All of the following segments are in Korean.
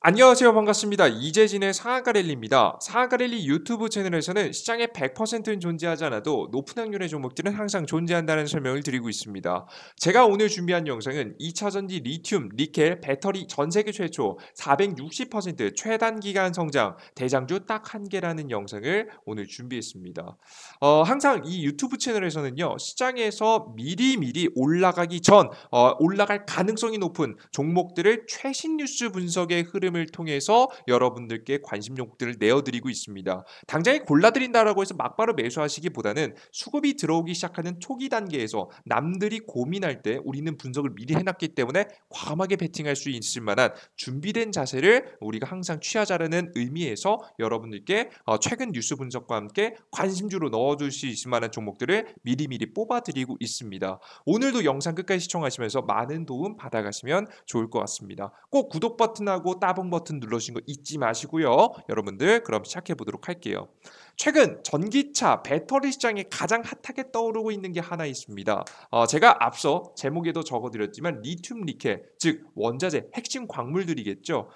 안녕하세요. 반갑습니다. 이재진의 상한가 랠리입니다. 상한가 랠리 유튜브 채널에서는 시장에 100%는 존재하지 않아도 높은 확률의 종목들은 항상 존재한다는 설명을 드리고 있습니다. 제가 오늘 준비한 영상은 2차전지 리튬, 니켈, 배터리 전 세계 최초 460% 최단 기간 성장 대장주 딱 한 개라는 영상을 오늘 준비했습니다. 항상 이 유튜브 채널에서는요. 시장에서 미리미리 올라가기 전 올라갈 가능성이 높은 종목들을 최신 뉴스 분석의 흐름을 통해서 여러분들께 관심 종목들을 내어드리고 있습니다. 당장에 골라드린다라고 해서 막바로 매수하시기보다는 수급이 들어오기 시작하는 초기 단계에서 남들이 고민할 때 우리는 분석을 미리 해놨기 때문에 과감하게 베팅할 수 있을 만한 준비된 자세를 우리가 항상 취하자라는 의미에서 여러분들께 최근 뉴스 분석과 함께 관심주로 넣어줄 수 있을 만한 종목들을 미리미리 뽑아드리고 있습니다. 오늘도 영상 끝까지 시청하시면서 많은 도움 받아가시면 좋을 것 같습니다. 꼭 구독 버튼하고 따봉 버튼 눌러주신 거 잊지 마시고요. 여러분들 그럼 시작해 보도록 할게요. 최근 전기차 배터리 시장에 가장 핫하게 떠오르고 있는 게 하나 있습니다. 제가 앞서 제목에도 적어드렸지만 리튬 니켈, 즉 원자재 핵심 광물들이겠죠.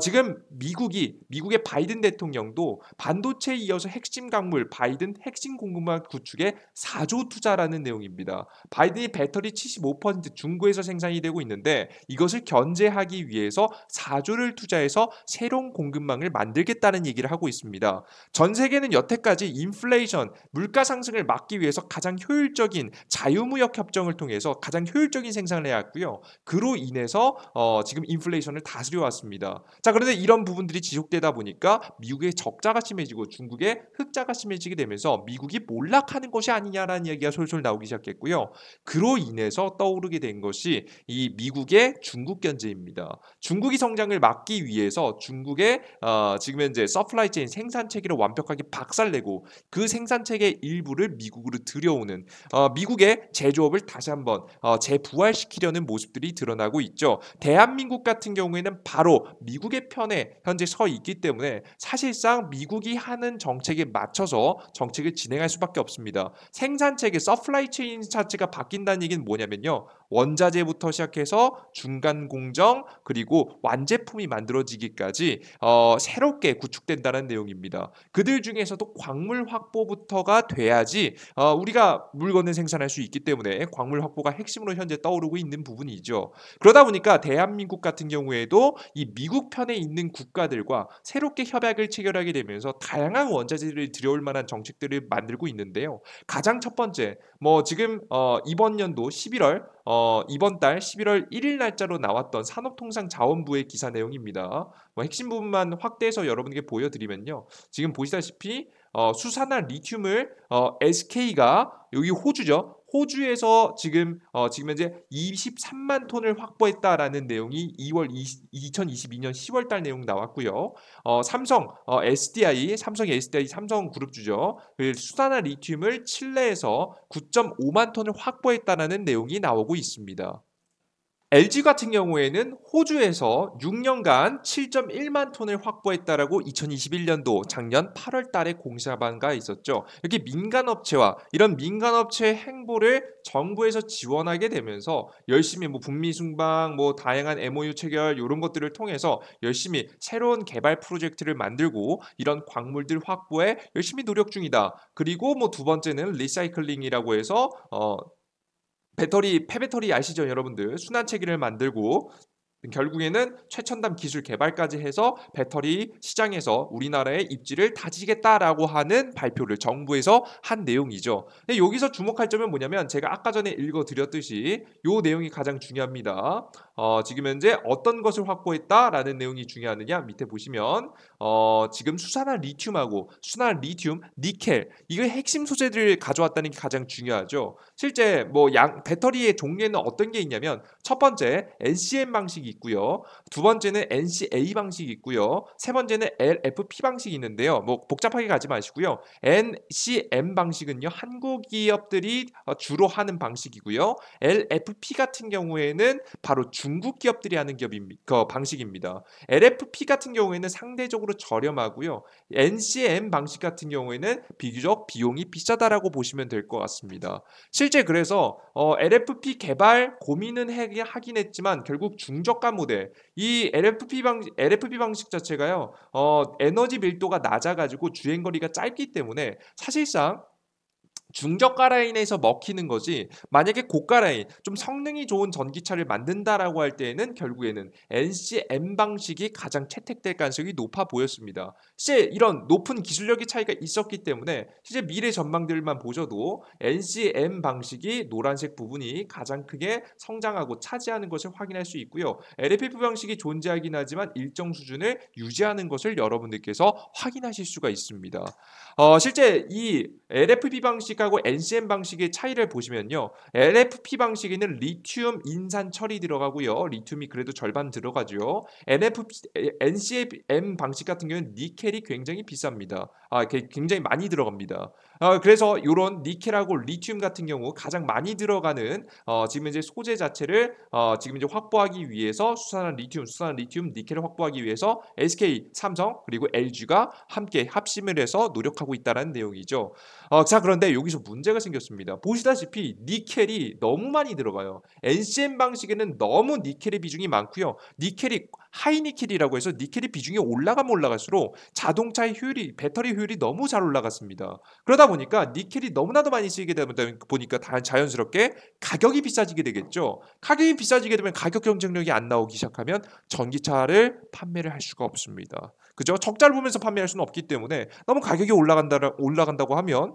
지금 미국의 바이든 대통령도 반도체에 이어서 핵심 광물 바이든 핵심 공급망 구축에 4조 투자라는 내용입니다. 바이든이 배터리 75% 중국에서 생산이 되고 있는데 이것을 견제하기 위해서 4조를 투자해서 새로운 공급망을 만들겠다는 얘기를 하고 있습니다. 전 세계는 여태까지 인플레이션, 물가 상승을 막기 위해서 가장 효율적인 자유무역 협정을 통해서 가장 효율적인 생산을 해왔고요. 그로 인해서 지금 인플레이션을 다스려 왔습니다. 자, 그런데 이런 부분들이 지속되다 보니까 미국의 적자가 심해지고 중국의 흑자가 심해지게 되면서 미국이 몰락하는 것이 아니냐라는 이야기가 솔솔 나오기 시작했고요. 그로 인해서 떠오르게 된 것이 이 미국의 중국 견제입니다. 중국이 성장을 막기 위해서 중국의 지금 현재 서플라이 체인 생산 체계를 완벽하게 박살내고 그 생산 체계 일부를 미국으로 들여오는 미국의 제조업을 다시 한번 재부활시키려는 모습들이 드러나고 있죠. 대한민국 같은 경우에는 바로 미국의 편에 현재 서 있기 때문에 사실상 미국이 하는 정책에 맞춰서 정책을 진행할 수밖에 없습니다. 생산 체계 서플라이 체인 자체가 바뀐다는 얘기는 뭐냐면요. 원자재부터 시작해서 중간 공정 그리고 완제품이 만들어지기까지 새롭게 구축된다는 내용입니다. 그들 중에서도 광물 확보부터가 돼야지 우리가 물건을 생산할 수 있기 때문에 광물 확보가 핵심으로 현재 떠오르고 있는 부분이죠. 그러다 보니까 대한민국 같은 경우에도 이 미국 편에 있는 국가들과 새롭게 협약을 체결하게 되면서 다양한 원자재를 들여올 만한 정책들을 만들고 있는데요. 가장 첫 번째, 지금 이번 연도 11월 이번 달 11월 1일 날짜로 나왔던 산업통상자원부의 기사 내용입니다. 핵심 부분만 확대해서 여러분에게 보여드리면요. 지금 보시다시피 수산화 리튬을 SK가 여기 호주죠. 호주에서 지금 현재 23만 톤을 확보했다라는 내용이 2022년 10월 달 내용 나왔고요. 삼성이 SDI 삼성그룹주죠. 그 수산화 리튬을 칠레에서 9.5만 톤을 확보했다라는 내용이 나오고 있습니다. LG 같은 경우에는 호주에서 6년간 7.1만 톤을 확보했다라고 2021년도 작년 8월 달에 공시한 바 있었죠. 이렇게 민간업체와 이런 민간업체의 행보를 정부에서 지원하게 되면서 열심히 북미 순방, 다양한 MOU 체결 이런 것들을 통해서 열심히 새로운 개발 프로젝트를 만들고 이런 광물들 확보에 열심히 노력 중이다. 그리고 두 번째는 리사이클링이라고 해서 폐배터리 아시죠, 여러분들? 순환 체계를 만들고 결국에는 최첨단 기술 개발까지 해서 배터리 시장에서 우리나라의 입지를 다지겠다라고 하는 발표를 정부에서 한 내용이죠. 근데 여기서 주목할 점은 뭐냐면 제가 아까 전에 읽어드렸듯이 이 내용이 가장 중요합니다. 지금 현재 어떤 것을 확보했다라는 내용이 중요하느냐 밑에 보시면 지금 수산화 리튬하고 순환 리튬, 니켈 이거 핵심 소재들을 가져왔다는 게 가장 중요하죠. 실제 배터리의 종류에는 어떤 게 있냐면 첫 번째 NCM 방식이 있고요. 두 번째는 NCA 방식이 있고요. 세 번째는 LFP 방식이 있는데요. 복잡하게 가지 마시고요. NCM 방식은요. 한국 기업들이 주로 하는 방식이고요. LFP 같은 경우에는 바로 중국 기업들이 하는 방식입니다. LFP 같은 경우에는 상대적으로 저렴하고요. NCM 방식 같은 경우에는 비교적 비용이 비싸다라고 보시면 될 것 같습니다. 실제 그래서 LFP 개발 고민은 하긴 했지만 결국 중적 중저가 모델 이 LFP 방식 자체가요. 에너지 밀도가 낮아가지고 주행거리가 짧기 때문에 사실상 중저가 라인에서 먹히는 거지 만약에 고가 라인 좀 성능이 좋은 전기차를 만든다라고 할 때에는 결국에는 NCM 방식이 가장 채택될 가능성이 높아 보였습니다. 실제 이런 높은 기술력의 차이가 있었기 때문에 실제 미래 전망들만 보셔도 NCM 방식이 노란색 부분이 가장 크게 성장하고 차지하는 것을 확인할 수 있고요. LFP 방식이 존재하긴 하지만 일정 수준을 유지하는 것을 여러분들께서 확인하실 수가 있습니다. 실제 이 LFP 방식하고 NCM 방식의 차이를 보시면요. LFP 방식에는 리튬 인산 철이 들어가고요. 리튬이 그래도 절반 들어가죠. NCM 방식 같은 경우는 니켈이 굉장히 비쌉니다. 굉장히 많이 들어갑니다. 그래서 이런 니켈하고 리튬 같은 경우 가장 많이 들어가는 지금 이제 소재 자체를 지금 이제 확보하기 위해서 수산화 리튬, 니켈을 확보하기 위해서 SK, 삼성 그리고 LG가 함께 합심을 해서 노력하고 있다는 내용이죠. 자 그런데 여기서 문제가 생겼습니다. 보시다시피 니켈이 너무 많이 들어가요. NCM 방식에는 너무 니켈의 비중이 많고요. 니켈이 하이니켈이라고 해서 니켈의 비중이 올라가면 올라갈수록 자동차의 효율이 배터리 효율이 너무 잘 올라갔습니다. 그러다 보니까 니켈이 너무나도 많이 쓰이게 되다 보니까 자연스럽게 가격이 비싸지게 되겠죠. 가격이 비싸지게 되면 가격 경쟁력이 안 나오기 시작하면 전기차를 판매를 할 수가 없습니다. 그죠? 적자를 보면서 판매할 수는 없기 때문에 너무 가격이 올라간다고 하면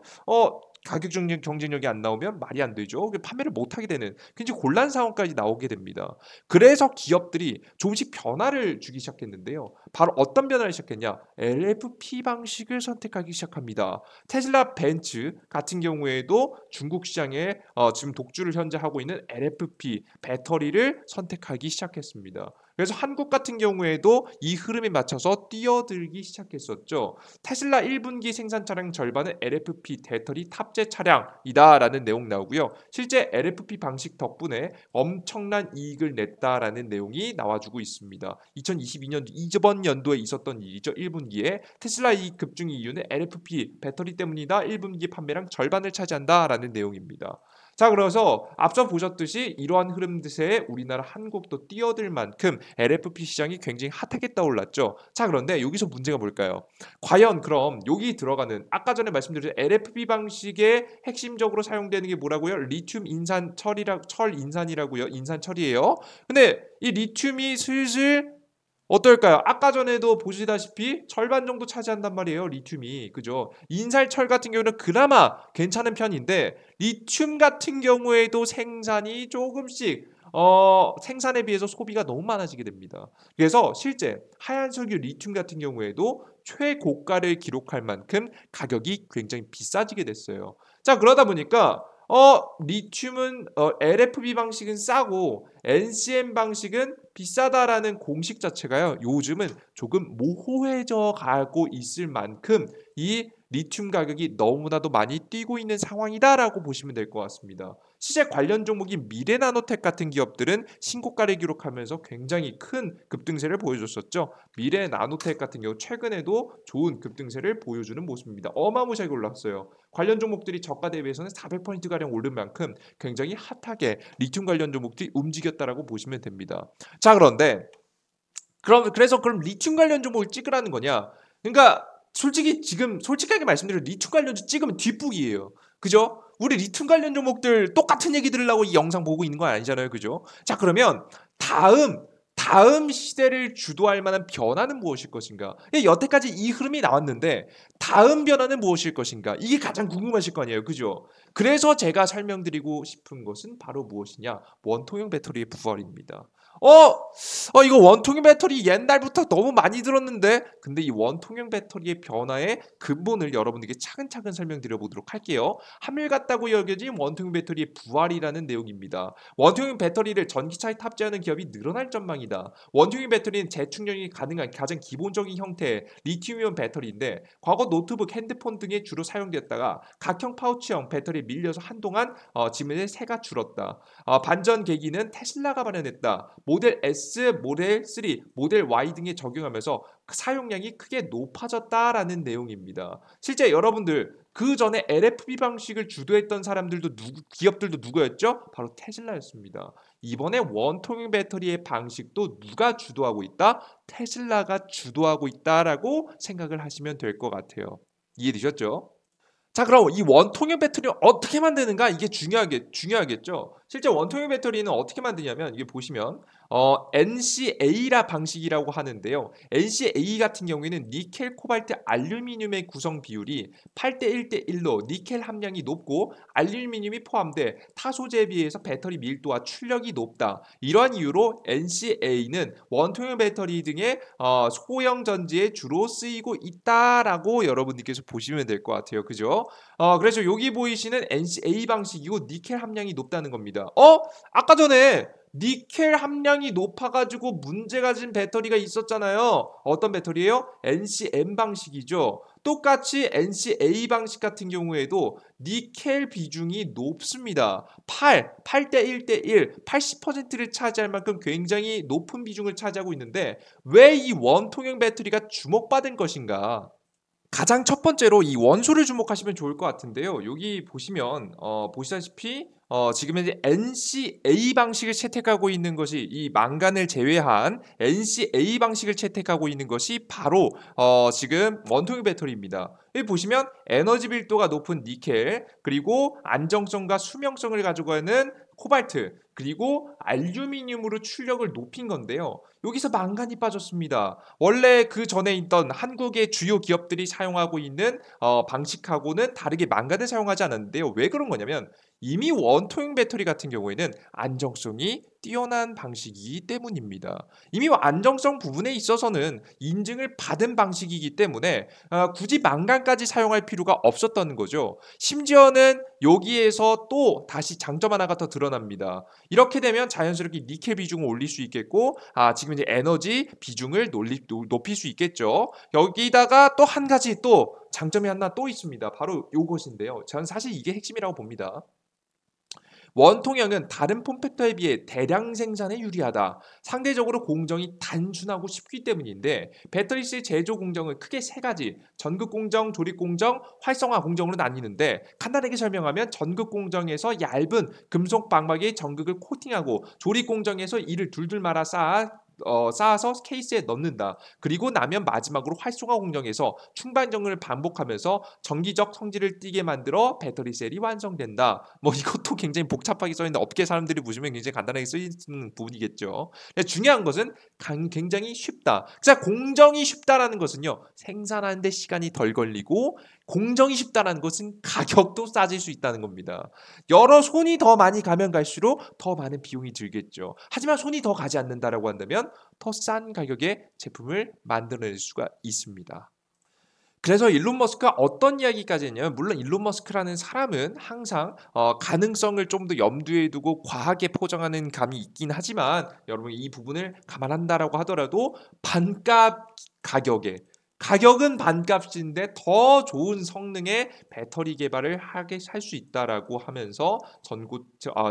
가격 경쟁력이 안 나오면 말이 안 되죠. 판매를 못 하게 되는 굉장히 곤란 상황까지 나오게 됩니다. 그래서 기업들이 조금씩 변화를 주기 시작했는데요. 바로 어떤 변화를 시작했냐? LFP 방식을 선택하기 시작합니다. 테슬라, 벤츠 같은 경우에도 중국 시장에 지금 독주를 현재 하고 있는 LFP 배터리를 선택하기 시작했습니다. 그래서 한국 같은 경우에도 이 흐름에 맞춰서 뛰어들기 시작했었죠. 테슬라 1분기 생산 차량 절반은 LFP 배터리 탑재 차량이다라는 내용 나오고요. 실제 LFP 방식 덕분에 엄청난 이익을 냈다라는 내용이 나와주고 있습니다. 2022년 이번 연도에 있었던 일이죠. 1분기에 테슬라 이익 급증 이유는 LFP 배터리 때문이다. 1분기 판매량 절반을 차지한다라는 내용입니다. 자, 그래서 앞서 보셨듯이 이러한 흐름들에 우리나라 한국도 뛰어들 만큼 LFP 시장이 굉장히 핫하게 떠올랐죠. 자, 그런데 여기서 문제가 뭘까요? 과연 그럼 여기 들어가는 아까 전에 말씀드린 LFP 방식의 핵심적으로 사용되는 게 뭐라고요? 리튬 인산 철 인산이라고요. 인산 철이에요. 근데 이 리튬이 슬슬 어떨까요? 아까 전에도 보시다시피 절반 정도 차지한단 말이에요. 리튬이. 그죠? 인살철 같은 경우는 그나마 괜찮은 편인데 리튬 같은 경우에도 생산이 조금씩 생산에 비해서 소비가 너무 많아지게 됩니다. 그래서 실제 하얀석유 리튬 같은 경우에도 최고가를 기록할 만큼 가격이 굉장히 비싸지게 됐어요. 자, 그러다 보니까 리튬은 LFP 방식은 싸고 NCM 방식은 비싸다라는 공식 자체가요. 요즘은 조금 모호해져 가고 있을 만큼 이 리튬 가격이 너무나도 많이 뛰고 있는 상황이다라고 보시면 될 것 같습니다. 실제 관련 종목인 미래나노텍 같은 기업들은 신고가를 기록하면서 굉장히 큰 급등세를 보여줬었죠. 미래나노텍 같은 경우 최근에도 좋은 급등세를 보여주는 모습입니다. 어마무시하게 올랐어요. 관련 종목들이 저가 대비해서는 400포인트가량 오른 만큼 굉장히 핫하게 리튬 관련 종목들이 움직였다라고 보시면 됩니다. 자, 그런데 그래서 리튬 관련 종목을 찍으라는 거냐? 그러니까 솔직히 지금 솔직하게 말씀드리면 리튬 관련주 찍으면 뒷북이에요. 그죠? 우리 리튬 관련 종목들 똑같은 얘기 들으려고 이 영상 보고 있는 건 아니잖아요. 그죠? 자, 그러면 다음 시대를 주도할 만한 변화는 무엇일 것인가? 여태까지 이 흐름이 나왔는데 다음 변화는 무엇일 것인가? 이게 가장 궁금하실 거 아니에요. 그죠? 그래서 제가 설명드리고 싶은 것은 바로 무엇이냐? 원통형 배터리의 부활입니다. 이거 원통형 배터리 옛날부터 너무 많이 들었는데 근데 이 원통형 배터리의 변화의 근본을 여러분들께 차근차근 설명드려 보도록 할게요. 한물 같다고 여겨진 원통형 배터리의 부활이라는 내용입니다. 원통형 배터리를 전기차에 탑재하는 기업이 늘어날 전망이다. 원통형 배터리는 재충전이 가능한 가장 기본적인 형태의 리튬이온 배터리인데 과거 노트북, 핸드폰 등에 주로 사용됐다가 각형 파우치형 배터리에 밀려서 한동안 지금의 새가 줄었다. 반전 계기는 테슬라가 마련했다. 모델 S, 모델 3, 모델 Y 등에 적용하면서 사용량이 크게 높아졌다라는 내용입니다. 실제 여러분들 그 전에 LFP 방식을 주도했던 사람들도 기업들도 누구였죠? 바로 테슬라였습니다. 이번에 원통형 배터리의 방식도 누가 주도하고 있다? 테슬라가 주도하고 있다라고 생각을 하시면 될 것 같아요. 이해되셨죠? 자, 그럼 이 원통형 배터리 어떻게 만드는가? 이게 중요하겠죠. 실제 원통형 배터리는 어떻게 만드냐면 이게 보시면 NCA라 방식이라고 하는데요. NCA 같은 경우에는 니켈, 코발트, 알루미늄의 구성 비율이 8대 1대 1로 니켈 함량이 높고 알루미늄이 포함돼 타 소재에 비해서 배터리 밀도와 출력이 높다. 이러한 이유로 NCA는 원통형 배터리 등의 소형 전지에 주로 쓰이고 있다라고 여러분들께서 보시면 될 것 같아요. 그죠? 그래서 여기 보이시는 NCA 방식이고 니켈 함량이 높다는 겁니다. 아까 전에 니켈 함량이 높아가지고 문제가 진 배터리가 있었잖아요. 어떤 배터리예요? NCM 방식이죠. 똑같이 NCA 방식 같은 경우에도 니켈 비중이 높습니다. 8대 1대 1, 80%를 차지할 만큼 굉장히 높은 비중을 차지하고 있는데 왜 이 원통형 배터리가 주목받은 것인가? 가장 첫 번째로 이 원소를 주목하시면 좋을 것 같은데요. 여기 보시면 보시다시피 지금 현재 NCA 방식을 채택하고 있는 것이 이 망간을 제외한 NCA 방식을 채택하고 있는 것이 바로 지금 원통형 배터리입니다. 여기 보시면 에너지 밀도가 높은 니켈, 그리고 안정성과 수명성을 가지고 있는 코발트, 그리고 알루미늄으로 출력을 높인 건데요. 여기서 망간이 빠졌습니다. 원래 그 전에 있던 한국의 주요 기업들이 사용하고 있는 방식하고는 다르게 망간을 사용하지 않았는데요. 왜 그런 거냐면 이미 원통형 배터리 같은 경우에는 안정성이 뛰어난 방식이기 때문입니다. 이미 안정성 부분에 있어서는 인증을 받은 방식이기 때문에 굳이 망간까지 사용할 필요가 없었던 거죠. 심지어는 여기에서 또 다시 장점 하나가 더 드러납니다. 이렇게 되면 자연스럽게 니켈 비중을 올릴 수 있겠고 지금 이제 에너지 비중을 높일 수 있겠죠. 여기다가 또 한 가지 또 장점이 하나 또 있습니다. 바로 이것인데요. 저는 사실 이게 핵심이라고 봅니다. 원통형은 다른 폼팩터에 비해 대량 생산에 유리하다. 상대적으로 공정이 단순하고 쉽기 때문인데 배터리셀 제조 공정은 크게 세 가지, 전극 공정, 조립 공정, 활성화 공정으로 나뉘는데 간단하게 설명하면 전극 공정에서 얇은 금속 방막에 전극을 코팅하고 조립 공정에서 이를 둘둘 말아 쌓아서 케이스에 넣는다. 그리고 나면 마지막으로 활성화 공정에서 충반전을 반복하면서 정기적 성질을 띠게 만들어 배터리 셀이 완성된다. 뭐 이것도 굉장히 복잡하게 써있는데 업계 사람들이 보시면 굉장히 간단하게 쓰이는 부분이겠죠. 중요한 것은 굉장히 쉽다. 자, 공정이 쉽다라는 것은요, 생산하는데 시간이 덜 걸리고 공정이 쉽다라는 것은 가격도 싸질 수 있다는 겁니다. 여러 손이 더 많이 가면 갈수록 더 많은 비용이 들겠죠. 하지만 손이 더 가지 않는다라고 한다면 더 싼 가격의 제품을 만들어낼 수가 있습니다. 그래서 일론 머스크가 어떤 이야기까지 했냐면, 물론 일론 머스크라는 사람은 항상 가능성을 좀 더 염두에 두고 과하게 포장하는 감이 있긴 하지만 여러분 이 부분을 감안한다라고 하더라도 반값 가격에, 가격은 반값인데 더 좋은 성능의 배터리 개발을 하게 할 수 있다라고 하면서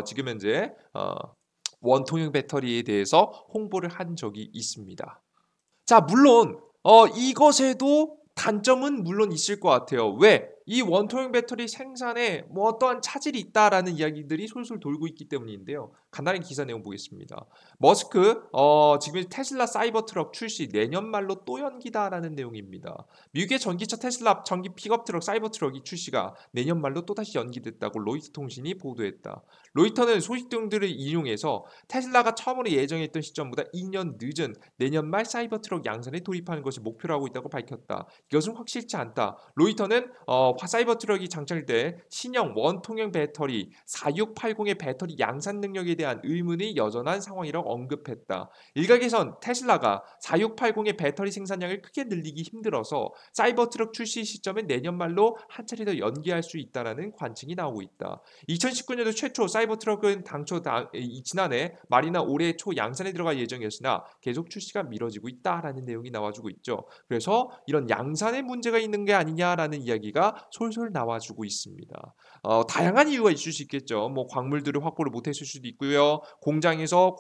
지금 현재 원통형 배터리에 대해서 홍보를 한 적이 있습니다. 자, 물론 이것에도 단점은 물론 있을 것 같아요. 왜? 이 원통형 배터리 생산에 뭐 어떠한 차질이 있다라는 이야기들이 솔솔 돌고 있기 때문인데요. 간단히 기사 내용 보겠습니다. 머스크 지금 테슬라 사이버 트럭 출시 내년 말로 또 연기다라는 내용입니다. 미국의 전기차 테슬라 전기 픽업 트럭 사이버 트럭이 출시가 내년 말로 또다시 연기됐다고 로이터 통신이 보도했다. 로이터는 소식 등들을 인용해서 테슬라가 처음으로 예정했던 시점보다 2년 늦은 내년 말 사이버 트럭 양산에 돌입하는 것을 목표로 하고 있다고 밝혔다. 이것은 확실치 않다. 로이터는 사이버 트럭이 장착될 신형 원통형 배터리 4680의 배터리 양산 능력에 대한 의문이 여전한 상황이라고 언급했다. 일각에선 테슬라가 4680의 배터리 생산량을 크게 늘리기 힘들어서 사이버 트럭 출시 시점은 내년 말로 한 차례 더 연기할 수 있다는 관측이 나오고 있다. 2019년도 최초 사이버 트럭은 지난해 말이나 올해 초 양산에 들어갈 예정이었으나 계속 출시가 미뤄지고 있다라는 내용이 나와주고 있죠. 그래서 이런 양산에 문제가 있는 게 아니냐라는 이야기가 솔솔 나와주고 있습니다. 다양한 이유가 있을 수 있겠죠. 뭐 광물들을 확보를 못했을 수도 있고요. 공정에서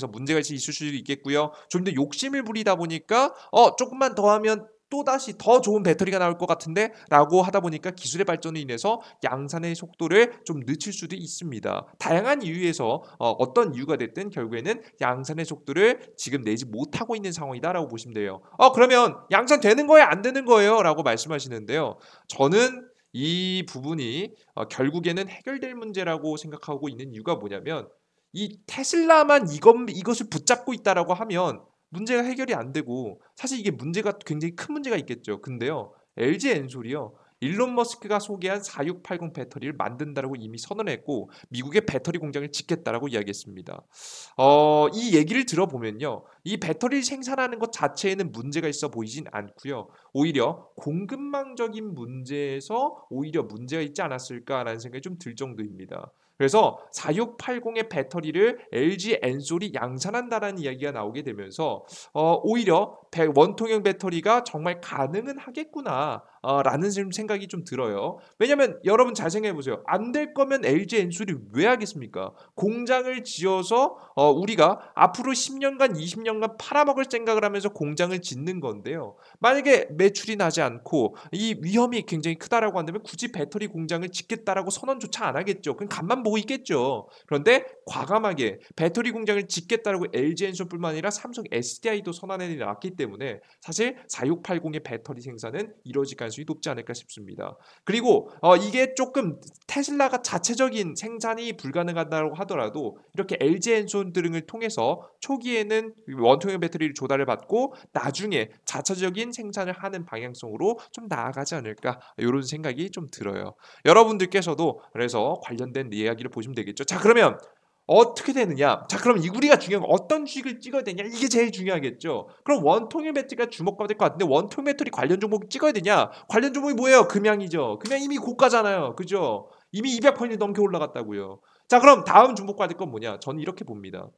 문제가 있을 수도 있겠고요. 좀 더 욕심을 부리다 보니까 조금만 더 하면 또다시 더 좋은 배터리가 나올 것 같은데 라고 하다 보니까 기술의 발전으로 인해서 양산의 속도를 좀 늦출 수도 있습니다. 다양한 이유에서 어떤 이유가 됐든 결국에는 양산의 속도를 지금 내지 못하고 있는 상황이다라고 보시면 돼요. 그러면 양산 되는 거예요? 안 되는 거예요? 라고 말씀하시는데요. 저는 이 부분이 결국에는 해결될 문제라고 생각하고 있는 이유가 뭐냐면 이 테슬라만 이것을 붙잡고 있다라고 하면 문제가 해결이 안 되고 사실 이게 문제가 굉장히 큰 문제가 있겠죠. 근데요. LG 엔솔이요. 일론 머스크가 소개한 4680 배터리를 만든다라고 이미 선언했고 미국의 배터리 공장을 짓겠다라고 이야기했습니다. 이 얘기를 들어보면요. 이 배터리를 생산하는 것 자체에는 문제가 있어 보이진 않고요. 오히려 공급망적인 문제에서 오히려 문제가 있지 않았을까라는 생각이 좀 들 정도입니다. 그래서 4680의 배터리를 LG 엔솔이 양산한다라는 이야기가 나오게 되면서 오히려 원통형 배터리가 정말 가능은 하겠구나 라는 생각이 좀 들어요. 왜냐면 여러분 잘 생각해 보세요. 안 될 거면 LG 엔솔이 왜 하겠습니까? 공장을 지어서 우리가 앞으로 10년간 20년간 팔아먹을 생각을 하면서 공장을 짓는 건데요. 만약에 매출이 나지 않고 이 위험이 굉장히 크다라고 한다면 굳이 배터리 공장을 짓겠다라고 선언조차 안 하겠죠. 그냥 간만 보고 있겠죠. 그런데 과감하게 배터리 공장을 짓겠다라고 LG 엔솔뿐만 아니라 삼성 SDI도 선언해 놨기 때문에 사실 4680의 배터리 생산은 이루어질 가능성이 높지 않을까 싶습니다. 그리고 이게 조금 테슬라가 자체적인 생산이 불가능하다고 하더라도 이렇게 LG 엔솔 등을 통해서 초기에는 원통형 배터리를 조달을 받고 나중에 자체적인 생산을 하는 방향성으로 좀 나아가지 않을까 이런 생각이 좀 들어요. 여러분들께서도 그래서 관련된 이야기를 보시면 되겠죠. 자, 그러면 어떻게 되느냐? 자, 그럼 우리가 중요한 건 어떤 주식을 찍어야 되냐? 이게 제일 중요하겠죠. 그럼 원통형 배터리가 주목받을 것 같은데 원통형 배터리 관련 종목 찍어야 되냐? 관련 종목이 뭐예요? 금양이죠. 금양 이미 고가잖아요. 그죠? 이미 200%이 넘게 올라갔다고요. 자, 그럼 다음 주목받을 건 뭐냐? 저는 이렇게 봅니다.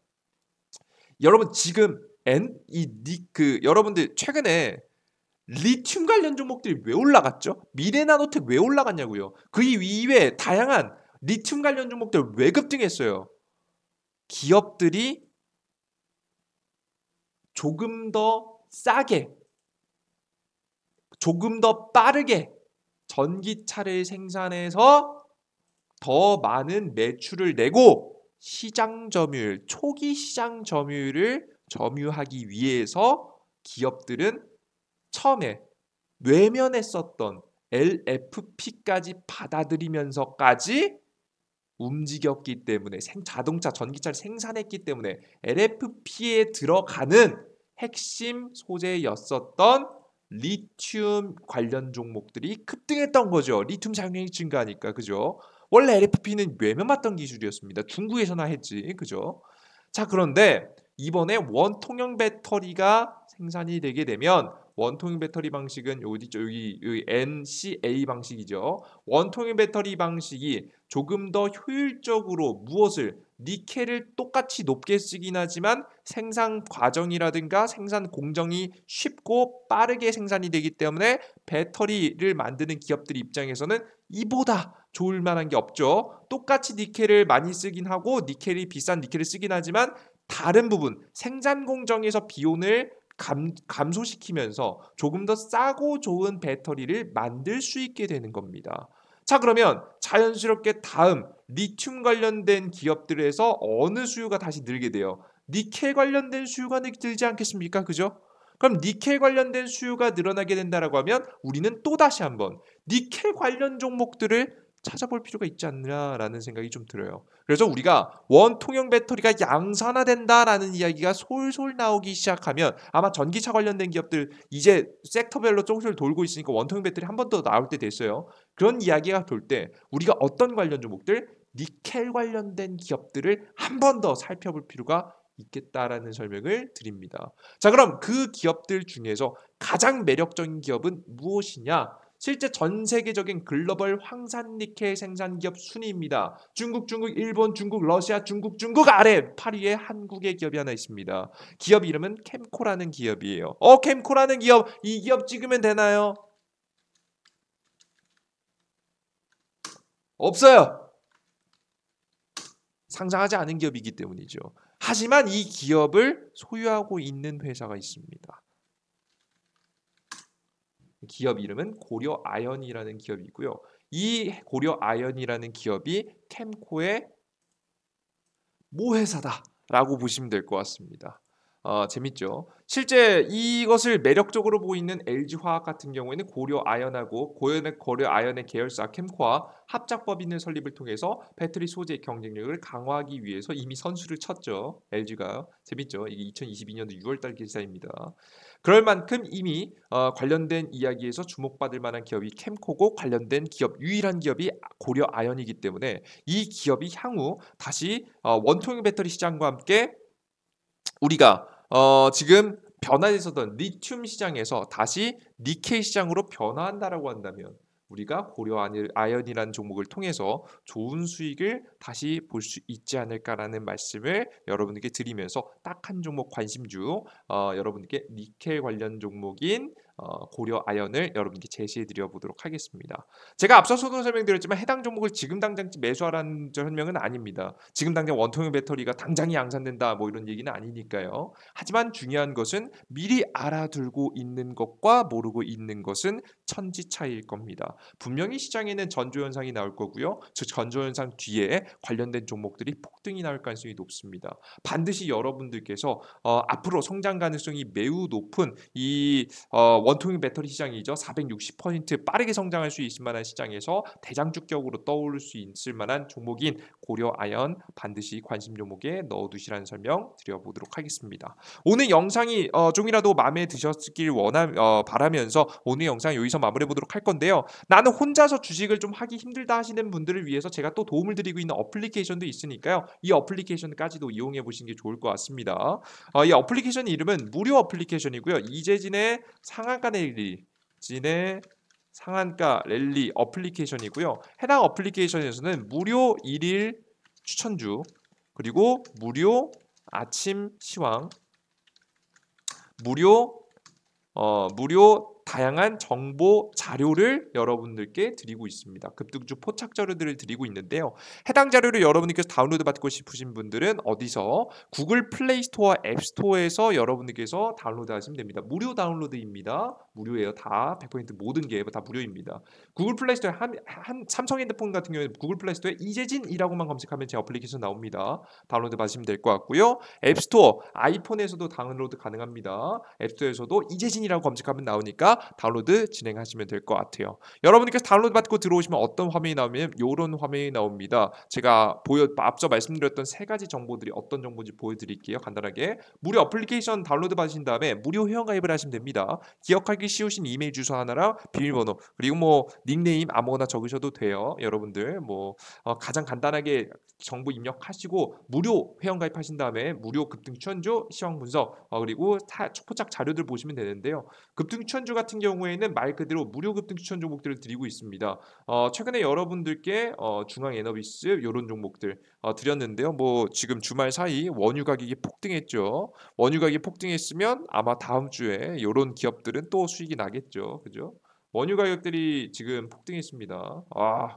여러분 지금 여러분들 최근에 리튬 관련 종목들이 왜 올라갔죠? 미래나노텍 왜 올라갔냐고요? 그 이외에 다양한 리튬 관련 종목들 왜 급등했어요? 기업들이 조금 더 싸게, 조금 더 빠르게 전기차를 생산해서 더 많은 매출을 내고 시장 점유율, 초기 시장 점유율을 점유하기 위해서 기업들은 처음에 외면했었던 LFP까지 받아들이면서까지 움직였기 때문에 자동차 전기차를 생산했기 때문에 LFP에 들어가는 핵심 소재였었던 리튬 관련 종목들이 급등했던 거죠. 리튬 사용량이 증가하니까. 그죠? 원래 LFP는 외면받던 기술이었습니다. 중국에서나 했지. 그죠? 자, 그런데 이번에 원통형 배터리가 생산이 되게 되면 원통형 배터리 방식은 여기 NCA 방식이죠. 원통형 배터리 방식이 조금 더 효율적으로 니켈을 똑같이 높게 쓰긴 하지만 생산 과정이라든가 생산 공정이 쉽고 빠르게 생산이 되기 때문에 배터리를 만드는 기업들 입장에서는 이보다 좋을 만한 게 없죠. 똑같이 니켈을 많이 쓰긴 하고 비싼 니켈을 쓰긴 하지만 다른 부분 생산 공정에서 비용을 감소시키면서 조금 더 싸고 좋은 배터리를 만들 수 있게 되는 겁니다. 자, 그러면 자연스럽게 다음 리튬 관련된 기업들에서 어느 수요가 다시 늘게 돼요? 니켈 관련된 수요가 늘지 않겠습니까? 그죠? 그럼 니켈 관련된 수요가 늘어나게 된다라고 하면 우리는 또다시 한번 니켈 관련 종목들을 찾아볼 필요가 있지 않나라는 생각이 좀 들어요. 그래서 우리가 원통형 배터리가 양산화된다라는 이야기가 솔솔 나오기 시작하면 아마 전기차 관련된 기업들 이제 섹터별로 조금씩 돌고 있으니까 원통형 배터리 한 번 더 나올 때 됐어요. 그런 이야기가 돌 때 우리가 어떤 관련 종목들? 니켈 관련된 기업들을 한 번 더 살펴볼 필요가 있겠다라는 설명을 드립니다. 자, 그럼 그 기업들 중에서 가장 매력적인 기업은 무엇이냐? 실제 전 세계적인 글로벌 황산 니켈 생산 기업 순위입니다. 중국, 일본, 중국, 러시아, 중국 아래 8위에 한국의 기업이 하나 있습니다. 기업 이름은 캠코라는 기업이에요. 캠코라는 기업, 이 기업 찍으면 되나요? 없어요. 상장하지 않은 기업이기 때문이죠. 하지만 이 기업을 소유하고 있는 회사가 있습니다. 기업 이름은 고려아연이라는 기업이고요. 이 고려아연이라는 기업이 캠코의 모회사다라고 보시면 될 것 같습니다. 재밌죠? 실제 이것을 매력적으로 보이는 LG화학 같은 경우에는 고려아연하고 고려아연의 계열사 캠코와 합작법인을 설립을 통해서 배터리 소재 경쟁력을 강화하기 위해서 이미 선수를 쳤죠. LG가. 재밌죠? 이게 2022년도 6월달 기사입니다. 그럴 만큼 이미 관련된 이야기에서 주목받을 만한 기업이 캠코고 관련된 기업 유일한 기업이 고려아연이기 때문에 이 기업이 향후 다시 원통형 배터리 시장과 함께 우리가 지금 변화됐었던 리튬 시장에서 다시 니켈 시장으로 변화한다라고 한다면 우리가 고려아연이라는 종목을 통해서 좋은 수익을 다시 볼 수 있지 않을까라는 말씀을 여러분들께 드리면서 딱 한 종목 관심주 여러분들께 니켈 관련 종목인 고려아연을 여러분께 제시해 드려 보도록 하겠습니다. 제가 앞서서도 설명드렸지만 해당 종목을 지금 당장 매수하라는 설명은 아닙니다. 지금 당장 원통형 배터리가 당장이 양산된다 뭐 이런 얘기는 아니니까요. 하지만 중요한 것은 미리 알아두고 있는 것과 모르고 있는 것은 천지 차이일 겁니다. 분명히 시장에는 전조현상이 나올 거고요. 저 전조현상 뒤에 관련된 종목들이 폭등이 나올 가능성이 높습니다. 반드시 여러분들께서 앞으로 성장 가능성이 매우 높은 이 원통형 배터리 시장이죠. 460% 빠르게 성장할 수 있을 만한 시장에서 대장주격으로 떠오를 수 있을 만한 종목인 고려아연 반드시 관심 종목에 넣어두시라는 설명 드려보도록 하겠습니다. 오늘 영상이 좀이라도 마음에 드셨길 바라면서 오늘 영상 여기서 마무리해 보도록 할 건데요. 나는 혼자서 주식을 좀 하기 힘들다 하시는 분들을 위해서 제가 또 도움을 드리고 있는 어플리케이션도 있으니까요. 이 어플리케이션까지도 이용해 보시는 게 좋을 것 같습니다. 이 어플리케이션 이름은 무료 어플리케이션이고요. 이재진의 상한가 랠리 어플리케이션이고요. 해당 어플리케이션에서는 무료 1일 추천주 그리고 무료 아침 시황 무료 다양한 정보 자료를 여러분들께 드리고 있습니다. 급등주 포착 자료들을 드리고 있는데요. 해당 자료를 여러분들께서 다운로드 받고 싶으신 분들은 어디서 구글 플레이 스토어와 앱 스토어에서 여러분들께서 다운로드 하시면 됩니다. 무료 다운로드입니다. 무료예요. 다 100% 모든 게 다 무료입니다. 구글 플레이 스토어에 삼성 핸드폰 같은 경우에 구글 플레이 스토어에 이재진이라고만 검색하면 제 어플리케이션 나옵니다. 다운로드 받으시면 될 것 같고요. 앱 스토어 아이폰에서도 다운로드 가능합니다. 앱 스토어에서도 이재진이라고 검색하면 나오니까 다운로드 진행하시면 될 것 같아요. 여러분께서 다운로드 받고 들어오시면 어떤 화면이 나오면 이런 화면이 나옵니다. 제가 앞서 말씀드렸던 세 가지 정보들이 어떤 정보인지 보여드릴게요. 간단하게 무료 어플리케이션 다운로드 받으신 다음에 무료 회원 가입을 하시면 됩니다. 기억하기 쉬우신 이메일 주소 하나랑 비밀번호 그리고 뭐 닉네임 아무거나 적으셔도 돼요. 여러분들 가장 간단하게 정보 입력하시고 무료 회원 가입하신 다음에 무료 급등 추천주 시황 분석 그리고 포착 자료들 보시면 되는데요. 급등 추천주 같은 경우에는 말 그대로 무료 급등 추천 종목들을 드리고 있습니다. 최근에 여러분들께 중앙 에너비스 이런 종목들 드렸는데요. 지금 주말 사이 원유 가격이 폭등했죠. 원유 가격이 폭등했으면 아마 다음 주에 이런 기업들은 또 수익이 나겠죠. 그죠? 원유 가격들이 지금 폭등했습니다.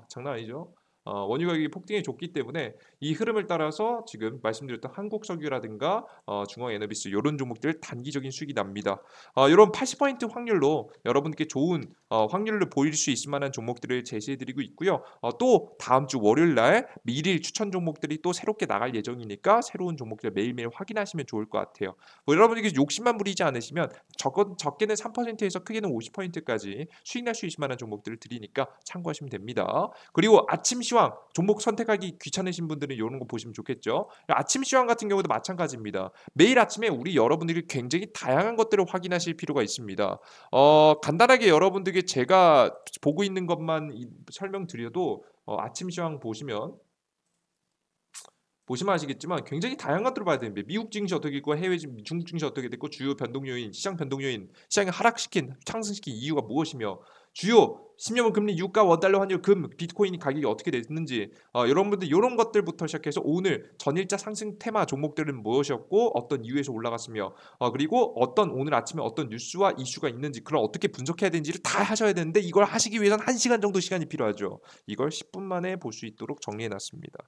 장난 아니죠? 원유 가격이 폭등해 줬기 때문에 이 흐름을 따라서 지금 말씀드렸던 한국석유라든가 중앙에너비스 이런 종목들 단기적인 수익이 납니다. 이런 80% 확률로 여러분께 좋은 확률을 보일 수 있을 만한 종목들을 제시해드리고 있고요. 또 다음 주 월요일 날 미일 추천 종목들이 또 새롭게 나갈 예정이니까 새로운 종목들 매일매일 확인하시면 좋을 것 같아요. 여러분에게 욕심만 부리지 않으시면 적게는 3%에서 크게는 50%까지 수익 날 수 있을 만한 종목들을 드리니까 참고하시면 됩니다. 그리고 아침 시황 종목 선택하기 귀찮으신 분들은 이런 거 보시면 좋겠죠. 아침 시황 같은 경우도 마찬가지입니다. 매일 아침에 우리 여러분들이 굉장히 다양한 것들을 확인하실 필요가 있습니다. 간단하게 여러분들께 제가 보고 있는 것만 설명드려도 아침 시황 보시면 아시겠지만 굉장히 다양한 것들을 봐야 됩니다. 미국 증시 어떻게 있고 해외 중국 증시 어떻게 됐고 주요 변동 요인, 시장 변동 요인, 시장을 하락시킨, 상승시킨 이유가 무엇이며 주요 10년물 금리, 유가, 원달러 환율, 비트코인 가격이 어떻게 됐는지 여러분들 이런 것들부터 시작해서 오늘 전일자 상승 테마 종목들은 무엇이었고 어떤 이유에서 올라갔으며 그리고 오늘 아침에 어떤 뉴스와 이슈가 있는지 그걸 어떻게 분석해야 되는지를 다 하셔야 되는데 이걸 하시기 위해서는 1시간 정도 시간이 필요하죠. 이걸 10분 만에 볼 수 있도록 정리해놨습니다.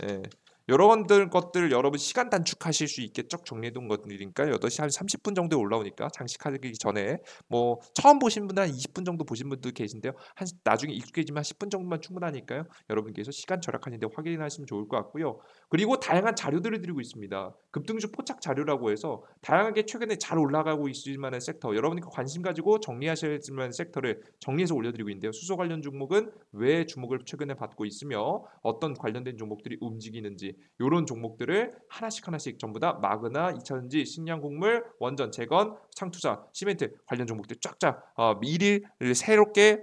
예. 여러분들 것들 여러분 시간 단축하실 수 있게 쭉 정리해둔 것들이니까 8시 한 30분 정도에 올라오니까 장식하기 전에 뭐 처음 보신 분은 한 20분 정도 보신 분도 계신데요. 한 나중에 익숙해지면 10분 정도만 충분하니까요. 여러분께서 시간 절약하는데 확인하시면 좋을 것 같고요. 그리고 다양한 자료들을 드리고 있습니다. 급등주 포착 자료라고 해서 다양하게 최근에 잘 올라가고 있을 만한 섹터, 여러분이 관심 가지고 정리하셔야 할 만한 섹터를 정리해서 올려드리고 있는데요. 수소 관련 종목은 왜 주목을 최근에 받고 있으며 어떤 관련된 종목들이 움직이는지 이런 종목들을 하나씩 전부 다 마그나, 2차전지, 식량곡물, 원전, 재건, 상투자, 시멘트 관련 종목들 쫙쫙 미리 새롭게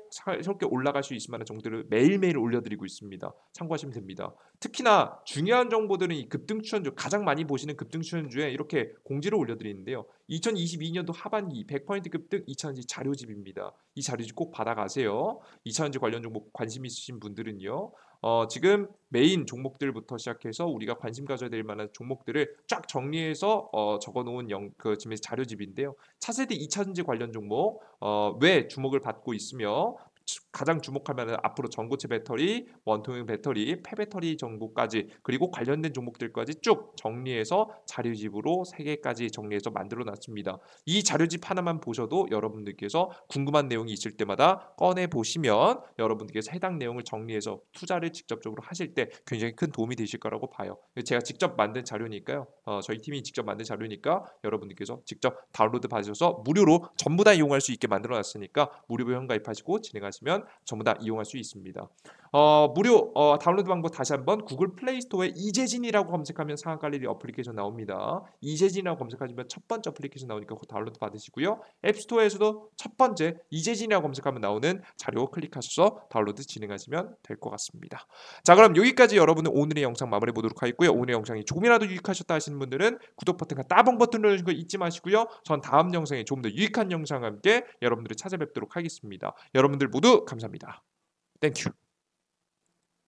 올라갈 수 있을 만한 종목들을 매일매일 올려드리고 있습니다. 참고하시면 됩니다. 특히나 중요한 정보들은 이 급등추천주, 가장 많이 보시는 급등추천주에 이렇게 공지를 올려드리는데요. 2022년도 하반기 100% 급등 2차전지 자료집입니다. 이 자료집 꼭 받아가세요. 2차전지 관련 종목 관심 있으신 분들은요. 지금 메인 종목들부터 시작해서 우리가 관심 가져야 될 만한 종목들을 쫙 정리해서 적어놓은 지금 자료집인데요. 차세대 2차전지 관련 종목 왜 주목을 받고 있으며 가장 주목할 만한 앞으로 전고체 배터리, 원통형 배터리, 폐배터리 정보까지 그리고 관련된 종목들까지 쭉 정리해서 자료집으로 3개까지 정리해서 만들어 놨습니다. 이 자료집 하나만 보셔도 여러분들께서 궁금한 내용이 있을 때마다 꺼내 보시면 여러분들께서 해당 내용을 정리해서 투자를 직접적으로 하실 때 굉장히 큰 도움이 되실 거라고 봐요. 제가 직접 만든 자료니까요. 저희 팀이 직접 만든 자료니까 여러분들께서 직접 다운로드 받으셔서 무료로 전부 다 이용할 수 있게 만들어 놨으니까 무료 회원 가입하시고 진행하시면 전부 다 이용할 수 있습니다. 무료 다운로드 방법 다시 한번 구글 플레이 스토어에 이재진이라고 검색하면 상한갈래리 어플리케이션 나옵니다. 이재진이라고 검색하시면 첫 번째 어플리케이션 나오니까 그거 다운로드 받으시고요. 앱스토어에서도 첫 번째 이재진이라고 검색하면 나오는 자료 클릭하셔서 다운로드 진행하시면 될 것 같습니다. 자, 그럼 여기까지 여러분은 오늘의 영상 마무리 보도록 하겠고요. 오늘의 영상이 조금이라도 유익하셨다 하시는 분들은 구독 버튼과 따봉 버튼 눌러주시는 거 잊지 마시고요. 전 다음 영상에 조금 더 유익한 영상과 함께 여러분들을 찾아뵙도록 하겠습니다. 여러분들 모두 감사합니다. 땡큐.